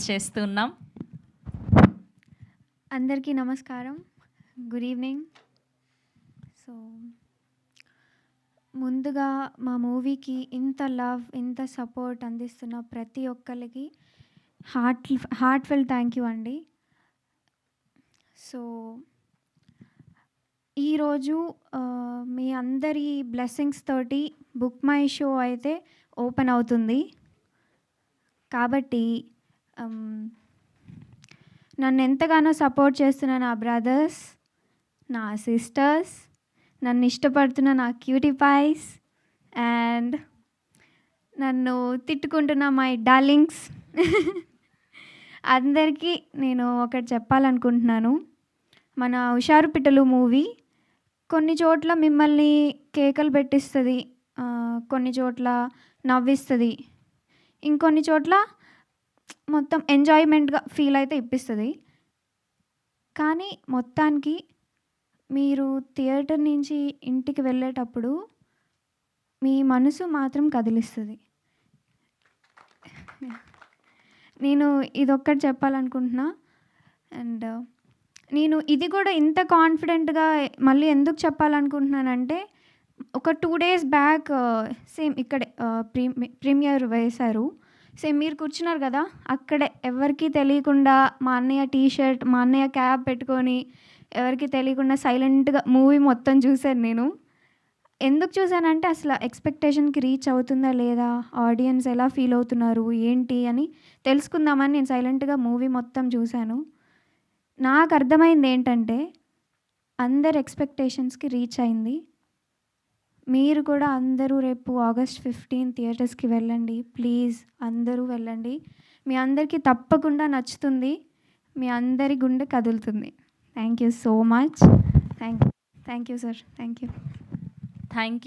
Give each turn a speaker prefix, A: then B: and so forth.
A: చేస్తున్నాం.
B: అందరికీ నమస్కారం. Good evening. సో ముందుగా మా మూవీకి ఇంత లవ్, ఇంత సపోర్ట్ అందిస్తున్న ప్రతి ఒక్కరికి హార్ట్ఫెల్ థ్యాంక్ యూ అండి. సో ఈరోజు మీ అందరి బ్లెస్సింగ్స్ తోటి బుక్ మై షో అయితే ఓపెన్ అవుతుంది. కాబట్టి నన్ను ఎంతగానో సపోర్ట్ చేస్తున్న నా బ్రదర్స్, నా సిస్టర్స్, నన్ను ఇష్టపడుతున్న నా క్యూటీ పైస్ అండ్ నన్ను తిట్టుకుంటున్న మై డార్లింగ్స్ అందరికీ నేను ఒకటి చెప్పాలనుకుంటున్నాను. మన హుషారు పిట్టలు మూవీ కొన్ని చోట్ల మిమ్మల్ని కేకలు పెట్టిస్తుంది, కొన్ని చోట్ల నవ్విస్తుంది, ఇంకొన్ని చోట్ల మొత్తం ఎంజాయ్మెంట్గా ఫీల్ అయితే ఇప్పిస్తుంది. కానీ మొత్తానికి మీరు థియేటర్ నుంచి ఇంటికి వెళ్ళేటప్పుడు మీ మనసు మాత్రం కదిలిస్తుంది. నేను ఇదొక్కటి చెప్పాలనుకుంటున్నా. అండ్ నేను ఇది కూడా ఇంత కాన్ఫిడెంట్గా మళ్ళీ ఎందుకు చెప్పాలనుకుంటున్నానంటే, ఒక 2 days బ్యాక్ సేమ్ ఇక్కడే ప్రీమియర్ వేశారు. సేమ్ మీరు కూర్చున్నారు కదా, అక్కడే ఎవరికీ తెలియకుండా మా అన్నయ్య టీషర్ట్, మా అన్నయ్య క్యాప్ పెట్టుకొని ఎవరికి తెలియకుండా సైలెంట్గా మూవీ మొత్తం చూశాను నేను. ఎందుకు చూశానంటే అసలు ఎక్స్పెక్టేషన్కి రీచ్ అవుతుందా లేదా, ఆడియన్స్ ఎలా ఫీల్ అవుతున్నారు ఏంటి అని తెలుసుకుందామని నేను సైలెంట్గా మూవీ మొత్తం చూశాను. నాకు అర్థమైంది ఏంటంటే అందరి ఎక్స్పెక్టేషన్స్కి రీచ్ అయింది. మీరు కూడా అందరూ రేపు August 15 థియేటర్స్కి వెళ్ళండి. ప్లీజ్ అందరూ వెళ్ళండి. మీ అందరికీ తప్పకుండా నచ్చుతుంది. మీ అందరి గుండె కదులుతుంది. Thank you so much. Thank you sir. Thank you.